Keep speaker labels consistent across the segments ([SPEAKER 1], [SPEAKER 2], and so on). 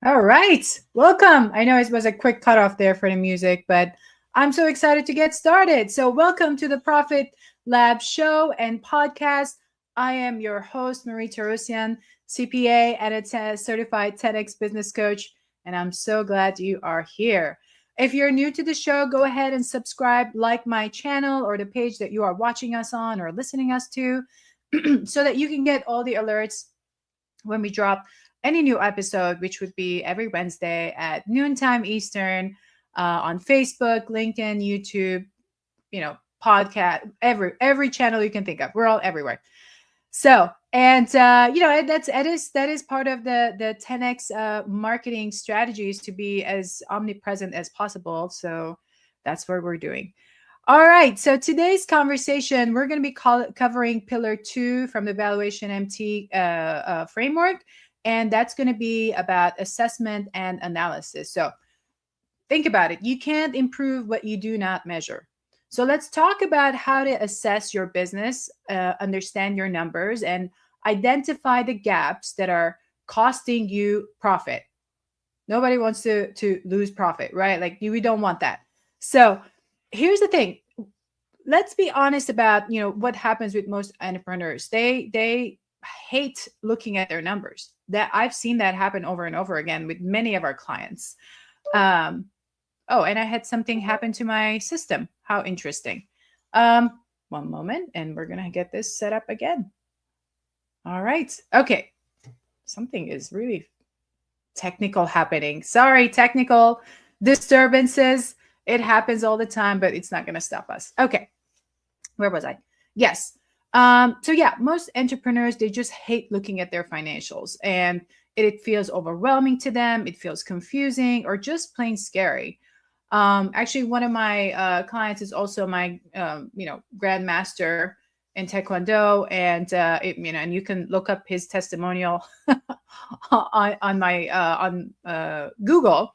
[SPEAKER 1] All right. Welcome. I know it was a quick cutoff there for the music, but I'm so excited to get started. So, welcome to the Profit Lab show and podcast. I am your host, Marie Terosian, CPA and a certified TEDx business coach, and I'm so glad you are here. If you're new to the show, go ahead and subscribe, like my channel or the page that you are watching us on or listening us to, so that you can get all the alerts when we drop any new episode, which would be every Wednesday at noontime Eastern, on Facebook, LinkedIn, YouTube, podcast, every channel you can think of. We're all everywhere. So, and that is part of the 10x marketing strategies, to be as omnipresent as possible. So that's what we're doing. All right. So today's conversation, we're going to be covering pillar 2 from the Valuation MT framework. And that's going to be about assessment and analysis. So think about it. You can't improve what you do not measure. So let's talk about how to assess your business, understand your numbers, and identify the gaps that are costing you profit. Nobody wants to lose profit, right? Like, we don't want that. So here's the thing. Let's be honest about, what happens with most entrepreneurs. They hate looking at their numbers. That I've seen that happen over and over again with many of our clients. Oh, and I had something happen to my system. How interesting. One moment, and we're going to get this set up again. All right. Okay. Something is really technical happening. Sorry, technical disturbances. It happens all the time, but it's not going to stop us. Okay. Where was I? Yes. So yeah, most entrepreneurs, they just hate looking at their financials, and it feels overwhelming to them. It feels confusing or just plain scary. Actually, one of my clients is also my, grandmaster in Taekwondo, and and you can look up his testimonial on Google.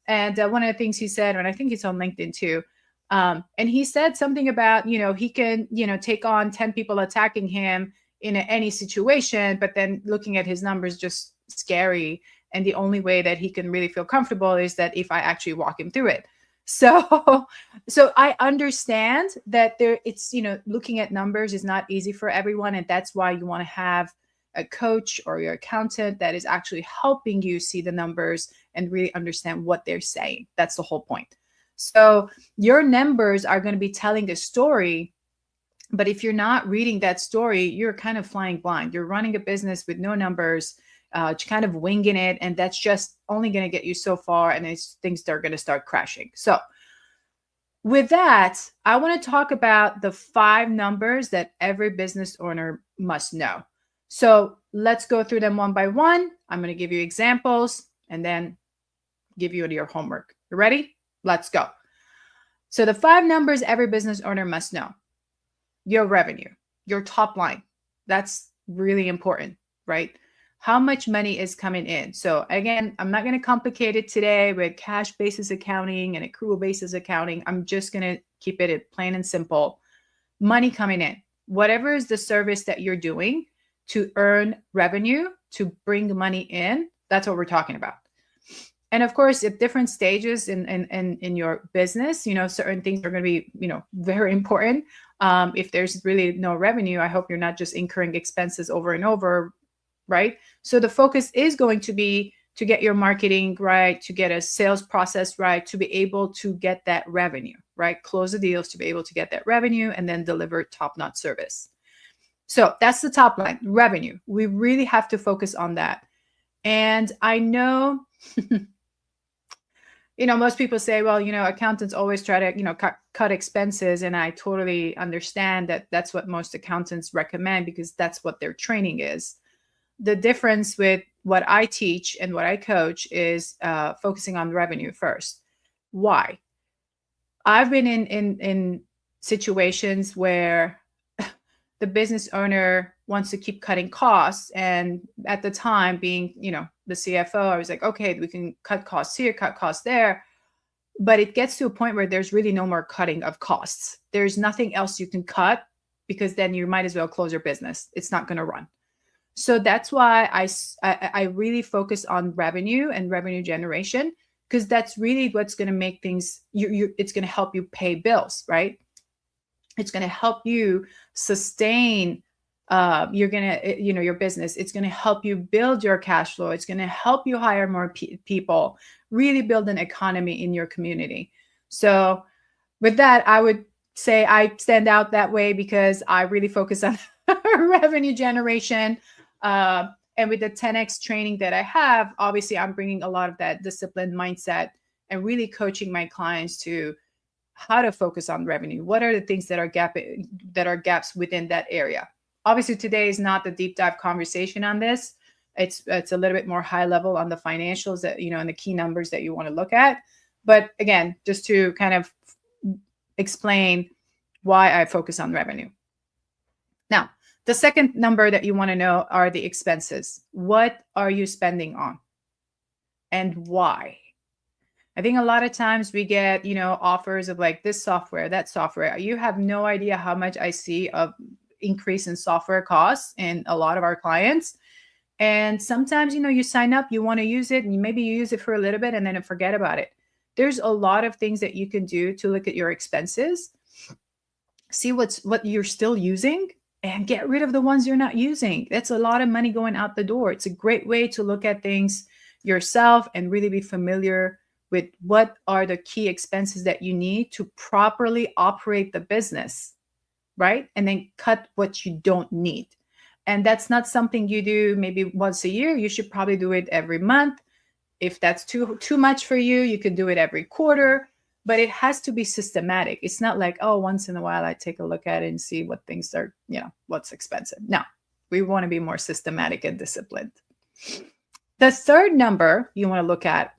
[SPEAKER 1] And one of the things he said, and I think it's on LinkedIn too. And he said something about, he can, take on 10 people attacking him in any situation, but then looking at his numbers, just scary. And the only way that he can really feel comfortable is that if I actually walk him through it. So I understand that it's, looking at numbers is not easy for everyone. And that's why you want to have a coach or your accountant that is actually helping you see the numbers and really understand what they're saying. That's the whole point. So your numbers are going to be telling a story, but if you're not reading that story, you're kind of flying blind. You're running a business with no numbers, kind of winging it, and that's just only going to get you so far, and things are going to start crashing. So with that, I want to talk about the 5 numbers that every business owner must know. So let's go through them one by one. I'm going to give you examples and then give you your homework. You ready? Let's go. So the 5 numbers every business owner must know. Your revenue, your top line. That's really important, right? How much money is coming in? So again, I'm not going to complicate it today with cash basis accounting and accrual basis accounting. I'm just going to keep it plain and simple. Money coming in. Whatever is the service that you're doing to earn revenue, to bring money in, that's what we're talking about. And of course, at different stages in your business, certain things are going to be, very important. If there's really no revenue, I hope you're not just incurring expenses over and over, right? So the focus is going to be to get your marketing right, to get a sales process right, to be able to get that revenue, right? Close the deals to be able to get that revenue and then deliver top-notch service. So that's the top line, revenue. We really have to focus on that. And I know, most people say, well, accountants always try to, cut expenses. And I totally understand that that's what most accountants recommend because that's what their training is. The difference with what I teach and what I coach is focusing on revenue first. Why? I've been in situations where the business owner wants to keep cutting costs. And at the time being, the CFO, I was like, okay, we can cut costs here, cut costs there. But it gets to a point where there's really no more cutting of costs. There's nothing else you can cut because then you might as well close your business. It's not going to run. So that's why I really focus on revenue and revenue generation, because that's really what's going to make things, it's going to help you pay bills, right? It's going to help you sustain you're going to, your business. It's going to help you build your cash flow. It's going to help you hire more people, really build an economy in your community. So with that, I would say I stand out that way because I really focus on revenue generation. And with the 10X training that I have, obviously I'm bringing a lot of that disciplined mindset and really coaching my clients to how to focus on revenue. What are the things that are gaps within that area? Obviously, today is not the deep dive conversation on this. It's a little bit more high level on the financials that, and the key numbers that you want to look at. But again, just to kind of explain why I focus on revenue. Now, the second number that you want to know are the expenses. What are you spending on and why? I think a lot of times we get, offers of like this software, that software. You have no idea how much I see of increase in software costs in a lot of our clients. And sometimes, you sign up, you want to use it, and maybe you use it for a little bit and then forget about it. There's a lot of things that you can do to look at your expenses, see what you're still using, and get rid of the ones you're not using. That's a lot of money going out the door. It's a great way to look at things yourself and really be familiar with what are the key expenses that you need to properly operate the business, right? And then cut what you don't need. And that's not something you do maybe once a year. You should probably do it every month. If that's too much for you, you could do it every quarter, but it has to be systematic. It's not like, oh, once in a while I take a look at it and see what things are, what's expensive. No, we want to be more systematic and disciplined. The third number you want to look at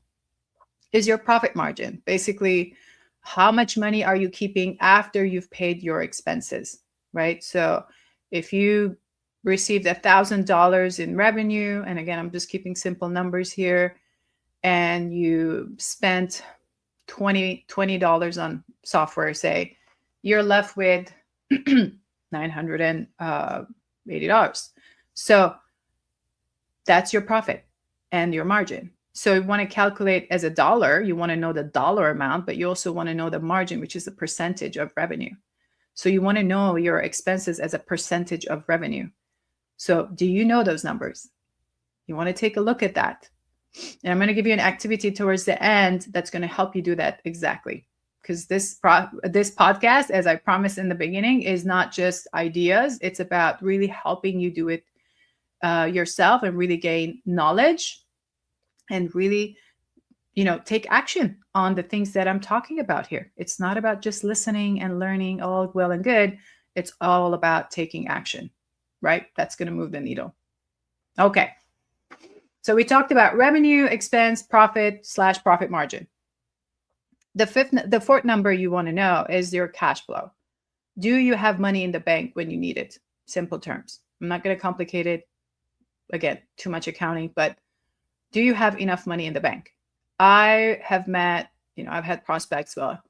[SPEAKER 1] is your profit margin. Basically, how much money are you keeping after you've paid your expenses, right? So if you received $1,000 in revenue, and again, I'm just keeping simple numbers here, and you spent $20 on software, say, you're left with $980. So that's your profit and your margin. So you want to calculate as a dollar, you want to know the dollar amount, but you also want to know the margin, which is the percentage of revenue. So you want to know your expenses as a percentage of revenue. So do you know those numbers? You want to take a look at that. And I'm going to give you an activity towards the end that's going to help you do that exactly. Because this podcast, as I promised in the beginning, is not just ideas. It's about really helping you do it yourself and really gain knowledge and really, take action on the things that I'm talking about here. It's not about just listening and learning, all well and good. It's all about taking action, right? That's going to move the needle. Okay. So we talked about revenue, expense, profit/profit margin. The fourth number you want to know is your cash flow. Do you have money in the bank when you need it? Simple terms. I'm not going to complicate it. Again, too much accounting, but do you have enough money in the bank? I have met, I've had prospects. Well,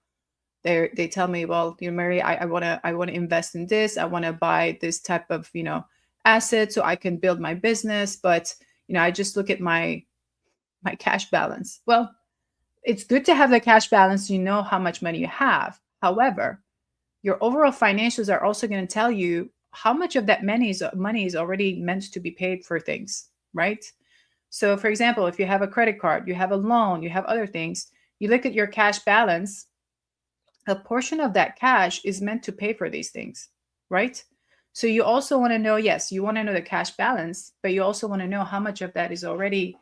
[SPEAKER 1] they tell me, well, Mary, I want to invest in this. I want to buy this type of, asset so I can build my business. But I just look at my cash balance. Well, it's good to have the cash balance. You know how much money you have. However, your overall financials are also going to tell you how much of that money is already meant to be paid for things, right? So for example, if you have a credit card, you have a loan, you have other things, you look at your cash balance, a portion of that cash is meant to pay for these things, right? So you also want to know, yes, you want to know the cash balance, but you also want to know how much of that is already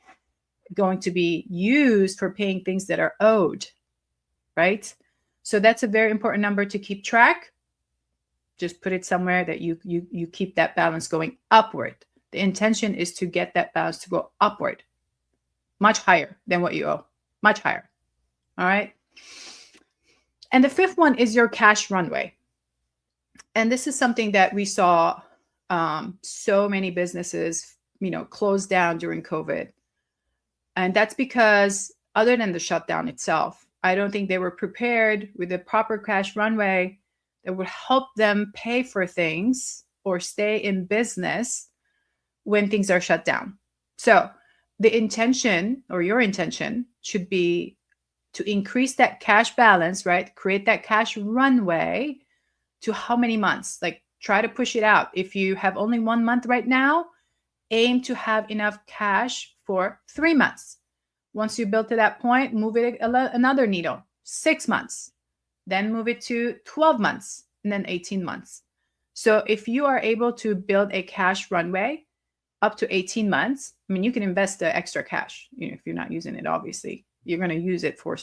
[SPEAKER 1] going to be used for paying things that are owed, right? So that's a very important number to keep track. Just put it somewhere that you keep that balance going upward. The intention is to get that balance to go upward, much higher than what you owe, much higher. All right. And the fifth one is your cash runway. And this is something that we saw so many businesses, close down during COVID. And that's because other than the shutdown itself, I don't think they were prepared with a proper cash runway that would help them pay for things or stay in business when things are shut down. So the intention, or your intention, should be to increase that cash balance, right? Create that cash runway to how many months? Like, try to push it out. If you have only 1 month right now, aim to have enough cash for 3 months. Once you build to that point, move it another needle, 6 months, then move it to 12 months, and then 18 months. So if you are able to build a cash runway up to 18 months, I mean, you can invest the extra cash, if you're not using it, obviously. You're going to use it for,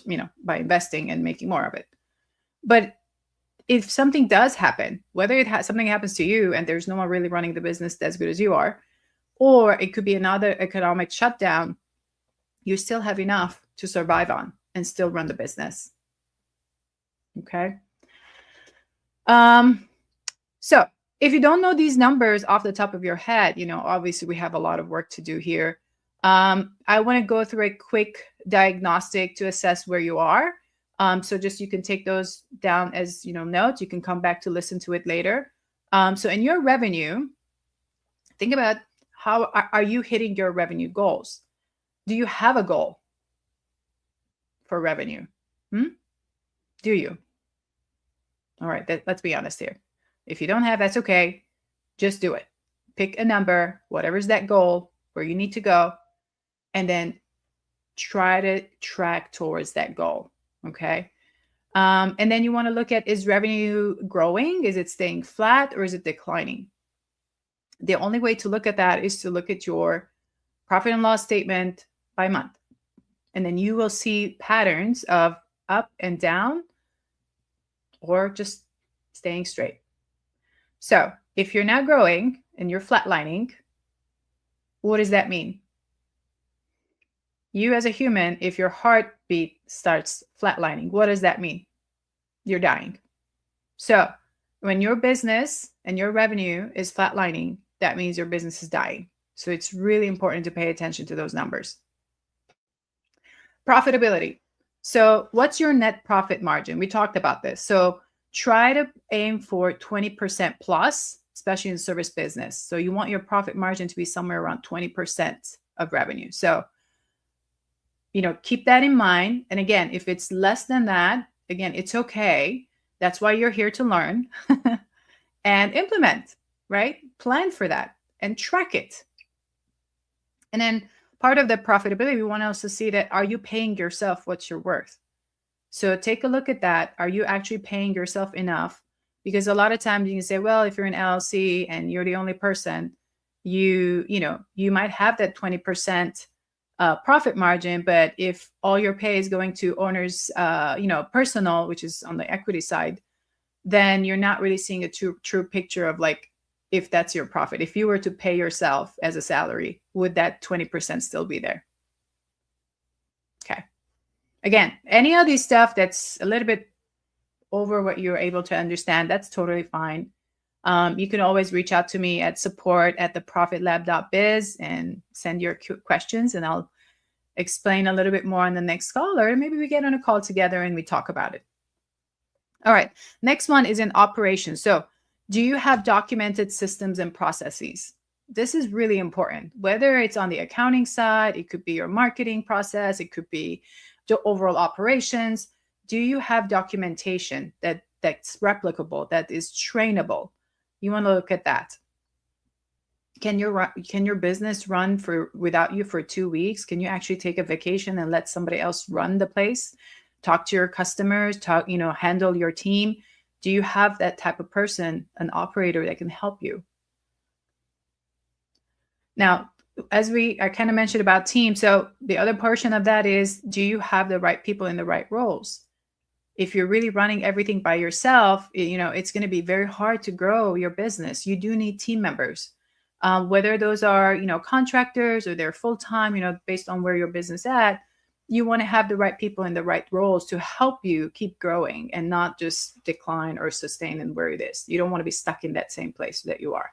[SPEAKER 1] by investing and making more of it. But if something does happen, whether something happens to you and there's no one really running the business as good as you are, or it could be another economic shutdown, you still have enough to survive on and still run the business. Okay. So if you don't know these numbers off the top of your head, obviously we have a lot of work to do here. I want to go through a quick diagnostic to assess where you are. So just, you can take those down as, notes. You can come back to listen to it later. So in your revenue, think about how are you hitting your revenue goals? Do you have a goal for revenue? Do you? All right, let's be honest here. If you don't have, that's okay. Just do it. Pick a number, whatever's that goal, where you need to go, and then try to track towards that goal. Okay. And then you want to look at, is revenue growing? Is it staying flat, or is it declining? The only way to look at that is to look at your profit and loss statement by month. And then you will see patterns of up and down, or just staying straight. So if you're not growing and you're flatlining, what does that mean? You as a human, if your heartbeat starts flatlining, what does that mean? You're dying. So when your business and your revenue is flatlining, that means your business is dying. So it's really important to pay attention to those numbers. Profitability. So what's your net profit margin? We talked about this. So try to aim for 20% plus, especially in service business. So you want your profit margin to be somewhere around 20% of revenue. So, keep that in mind. And again, if it's less than that, again, it's okay. That's why you're here to learn and implement, right? Plan for that and track it. And then part of the profitability, we want to also see that, are you paying yourself what you're worth? So take a look at that. Are you actually paying yourself enough? Because a lot of times you can say, well, if you're an LLC and you're the only person, you might have that 20% profit margin. But if all your pay is going to owners, personal, which is on the equity side, then you're not really seeing a true picture of, like, if that's your profit. If you were to pay yourself as a salary, would that 20% still be there? Okay. Again, any of these stuff that's a little bit over what you're able to understand, that's totally fine. You can always reach out to me at support@theprofitlab.biz and send your questions, and I'll explain a little bit more on the next call, or maybe we get on a call together and we talk about it. All right. Next one is in operations. So do you have documented systems and processes? This is really important, whether it's on the accounting side, it could be your marketing process, it could be the overall operations. Do you have documentation that's replicable, that is trainable? You want to look at that. Can your business run without you for 2 weeks? Can you actually take a vacation and let somebody else run the place? Talk to your customers, handle your team. Do you have that type of person, an operator that can help you? Now, as I kind of mentioned about team, so the other portion of that is, do you have the right people in the right roles? If you're really running everything by yourself, it's going to be very hard to grow your business. You do need team members, whether those are, contractors or they're full-time, based on where your business is at. You want to have the right people in the right roles to help you keep growing and not just decline or sustain in where it is. You don't want to be stuck in that same place that you are.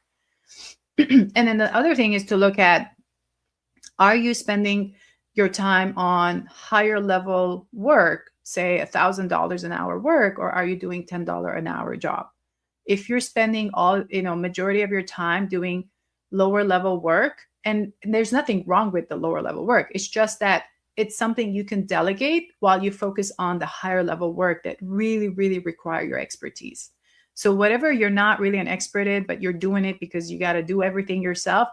[SPEAKER 1] And then the other thing is to look at, are you spending your time on higher level work, say $1,000 an hour work, or are you doing $10 an hour job? If you're spending majority of your time doing lower level work. And there's nothing wrong with the lower level work. It's just that it's something you can delegate while you focus on the higher level work that really, really require your expertise. So whatever you're not really an expert in, but you're doing it because you got to do everything yourself,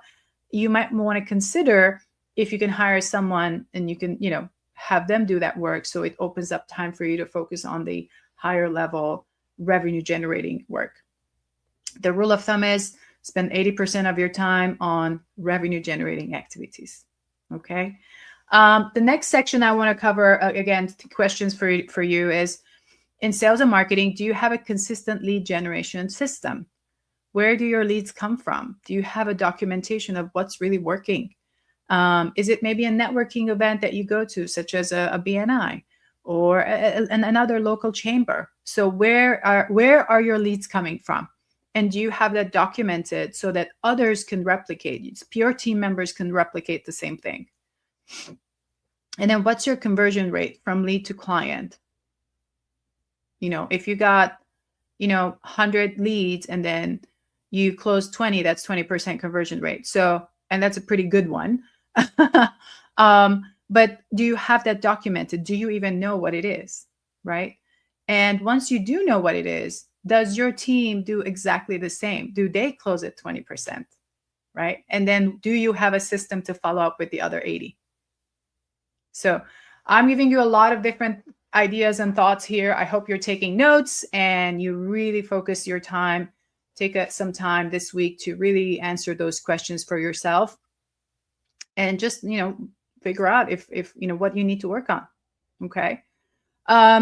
[SPEAKER 1] you might want to consider if you can hire someone and you can, have them do that work. So it opens up time for you to focus on the higher level revenue generating work. The rule of thumb is spend 80% of your time on revenue generating activities. Okay. The next section I want to cover, again, questions for you is, in sales and marketing, do you have a consistent lead generation system? Where do your leads come from? Do you have a documentation of what's really working? Is it maybe a networking event that you go to, such as a BNI or another local chamber? So where are your leads coming from? And do you have that documented so that others can replicate? Your team members can replicate the same thing. And then what's your conversion rate from lead to client? If you got, 100 leads and then you close 20, that's 20% conversion rate. So, and that's a pretty good one. But do you have that documented? Do you even know what it is? Right. And once you do know what it is, does your team do exactly the same? Do they close at 20%? Right. And then do you have a system to follow up with the other 80? So I'm giving you a lot of different ideas and thoughts here. I hope you're taking notes and you really focus your time. Take some time this week to really answer those questions for yourself and just, figure out if what you need to work on. Okay.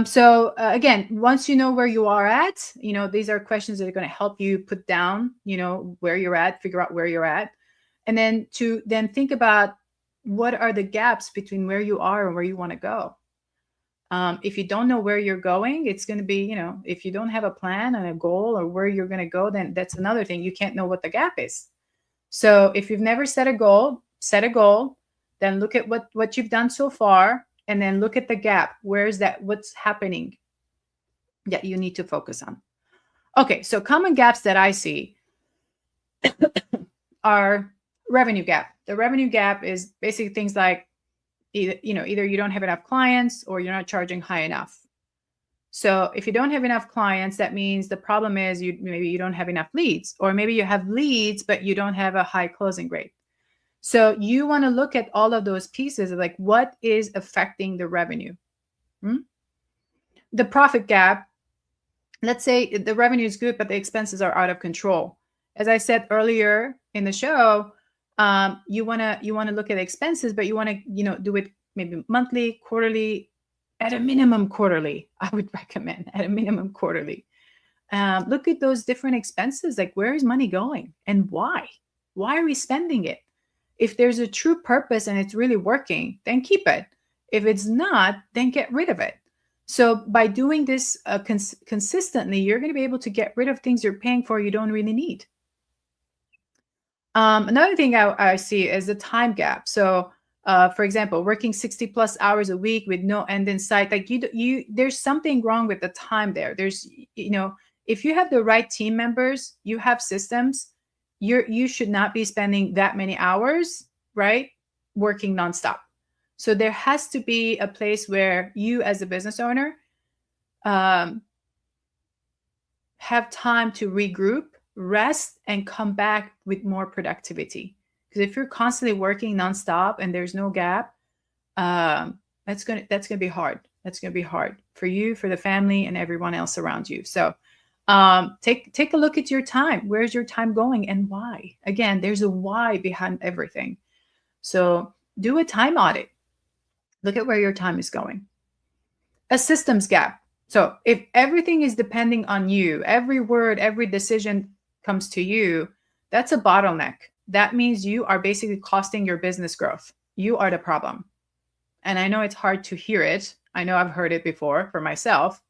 [SPEAKER 1] So again, once you know where you are at, these are questions that are going to help you put down, where you're at, figure out where you're at, and then think about what are the gaps between where you are and where you want to go. If you don't know where you're going, it's going to be, if you don't have a plan and a goal or where you're going to go, then that's another thing. You can't know what the gap is. So if you've never set a goal, then look at what you've done so far, and then look at the gap. Where's that? What's happening that you need to focus on? Okay, so common gaps that I see are revenue gap. The revenue gap is basically things like either you don't have enough clients or you're not charging high enough. So if you don't have enough clients, that means the problem is maybe you don't have enough leads, or maybe you have leads, but you don't have a high closing rate. So you want to look at all of those pieces of like, what is affecting the revenue? The profit gap, let's say the revenue is good, but the expenses are out of control. As I said earlier in the show, you want to look at expenses, but you want to, do it maybe monthly, quarterly, at a minimum quarterly. I would recommend at a minimum quarterly. Look at those different expenses. Like, where is money going and why? Why are we spending it? If there's a true purpose and it's really working, then keep it. If it's not, then get rid of it. So by doing this consistently, you're going to be able to get rid of things you're paying for you don't really need. Another thing I see is the time gap. So, for example, working 60 plus hours a week with no end in sight, like there's something wrong with the time there. There's, if you have the right team members, you have systems, you should not be spending that many hours, right, working nonstop. So there has to be a place where you as a business owner have time to regroup, rest, and come back with more productivity. Because if you're constantly working nonstop and there's no gap, that's gonna be hard. That's gonna be hard for you, for the family, and everyone else around you. So take a look at your time. Where's your time going and why? Again, there's a why behind everything. So do a time audit. Look at where your time is going. A systems gap. So if everything is depending on you, every word, every decision comes to you, that's a bottleneck. That means you are basically costing your business growth. You are the problem. And I know it's hard to hear it. I know I've heard it before for myself.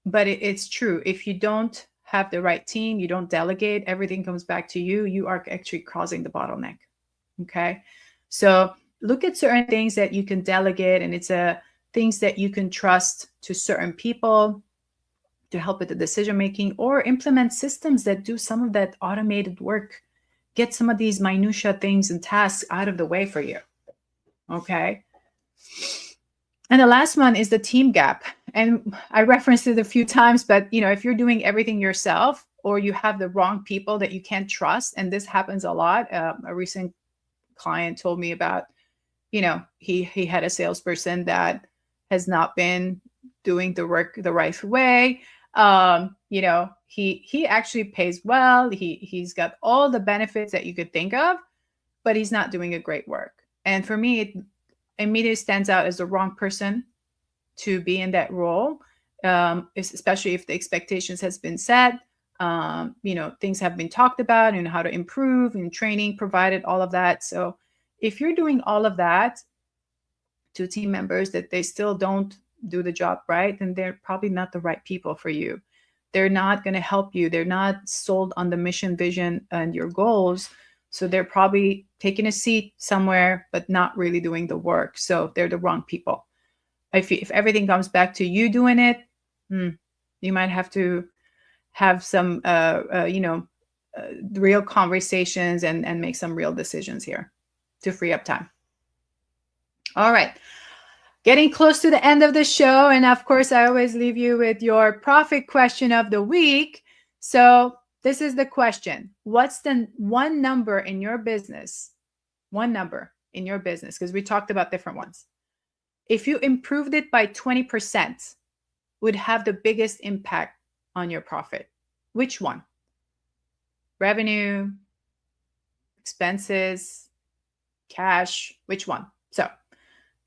[SPEAKER 1] But it's true. If you don't have the right team, you don't delegate, everything comes back to you. You are actually causing the bottleneck. Okay. So look at certain things that you can delegate, and it's things that you can trust to certain people. to help with the decision making, or implement systems that do some of that automated work. Get some of these minutia things and tasks out of the way for you. Okay. And the last one is the team gap. And I referenced it a few times, but if you're doing everything yourself, or you have the wrong people that you can't trust, and this happens a lot. A recent client told me about, he had a salesperson that has not been doing the work the right way. He actually pays well. He's got all the benefits that you could think of, but he's not doing a great work. And for me, it immediately stands out as the wrong person to be in that role, especially if the expectations has been set. Things have been talked about and how to improve, and training provided, all of that. So if you're doing all of that to team members that they still don't do the job right, then they're probably not the right people for you. They're not going to help you. They're not sold on the mission, vision, and your goals. So they're probably taking a seat somewhere, but not really doing the work. So they're the wrong people. If everything comes back to you doing it, you might have to have some, real conversations and make some real decisions here to free up time. All right. Getting close to the end of the show. And of course, I always leave you with your profit question of the week. So this is the question. What's the one number in your business? One number in your business, because we talked about different ones. If you improved it by 20%, would have the biggest impact on your profit. Which one? Revenue, expenses, cash, which one? So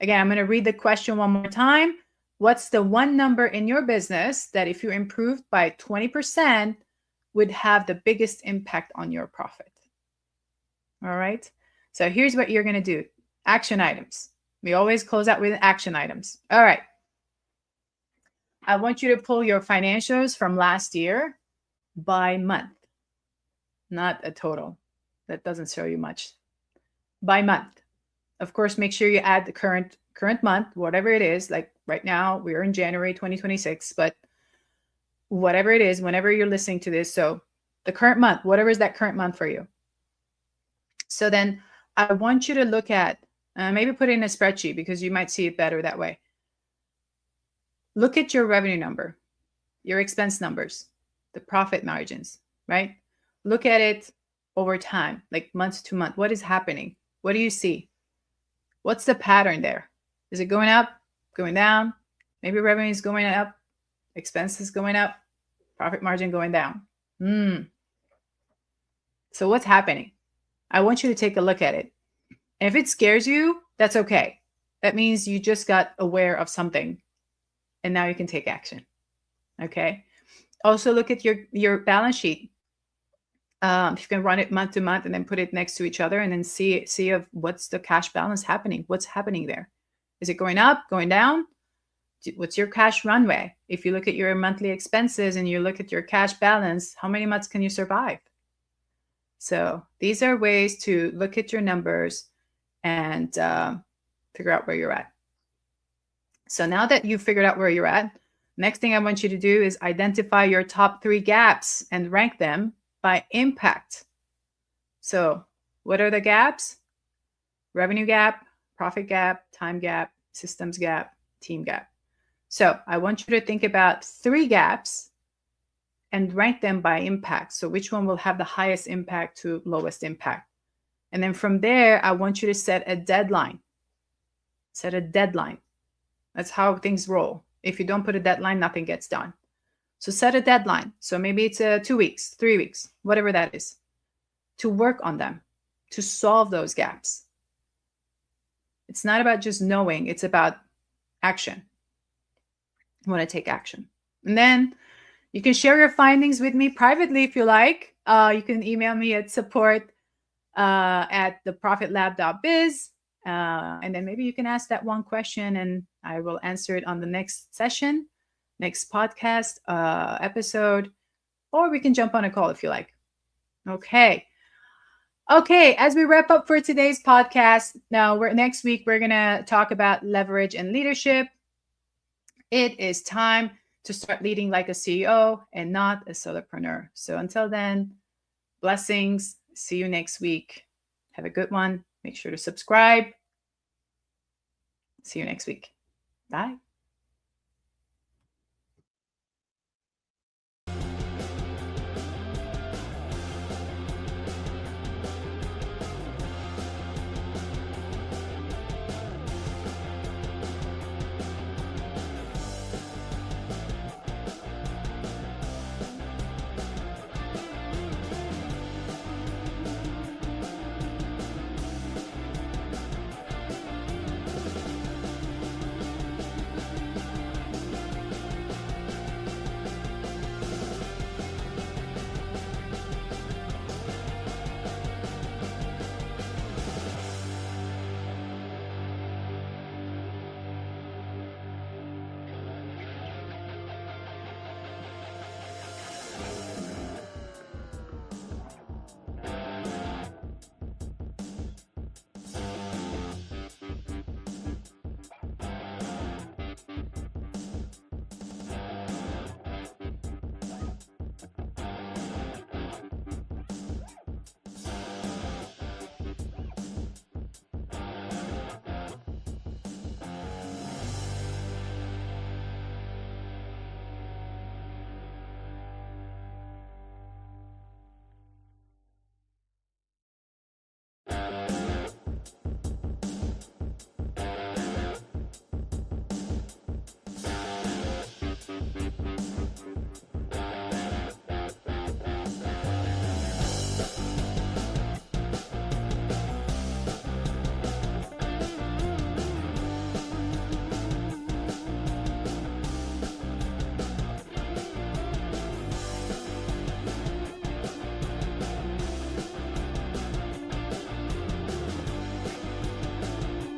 [SPEAKER 1] again, I'm going to read the question one more time. What's the one number in your business that if you improved by 20% would have the biggest impact on your profit? All right. So here's what you're going to do. Action items. We always close out with action items. All right. I want you to pull your financials from last year by month, not a total. That doesn't show you much. By month. Of course, make sure you add the current month, whatever it is. Like right now, we're in January 2026, but whatever it is, whenever you're listening to this. So the current month, whatever is that current month for you. So then I want you to look at, maybe put it in a spreadsheet because you might see it better that way. Look at your revenue number, your expense numbers, the profit margins, right? Look at it over time, like month to month. What is happening? What do you see? What's the pattern there? Is it going up, going down? Maybe revenue is going up, expenses going up, profit margin going down. So what's happening? I want you to take a look at it. And if it scares you, that's okay. That means you just got aware of something and now you can take action. Okay. Also look at your balance sheet. If you can run it month to month and then put it next to each other and then see of what's the cash balance happening. What's happening there? Is it going up, going down? What's your cash runway? If you look at your monthly expenses and you look at your cash balance, how many months can you survive? So these are ways to look at your numbers and figure out where you're at. So now that you've figured out where you're at, next thing I want you to do is identify your top 3 gaps and rank them by impact. So what are the gaps? Revenue gap, profit gap, time gap, systems gap, team gap. So I want you to think about 3 gaps and rank them by impact. So which one will have the highest impact to lowest impact? And then from there, I want you to set a deadline. Set a deadline. That's how things roll. If you don't put a deadline, nothing gets done. So set a deadline. So maybe it's 2 weeks, 3 weeks, whatever that is, to work on them, to solve those gaps. It's not about just knowing, it's about action. You want to take action. And then you can share your findings with me privately if you like. You can email me at support@theprofitlab.biz. And then maybe you can ask that one question and I will answer it on the next session, next podcast episode, or we can jump on a call if you like. Okay. As we wrap up for today's podcast, now next week, we're going to talk about leverage and leadership. It is time to start leading like a CEO and not a solopreneur. So until then, blessings. See you next week. Have a good one. Make sure to subscribe. See you next week. Bye.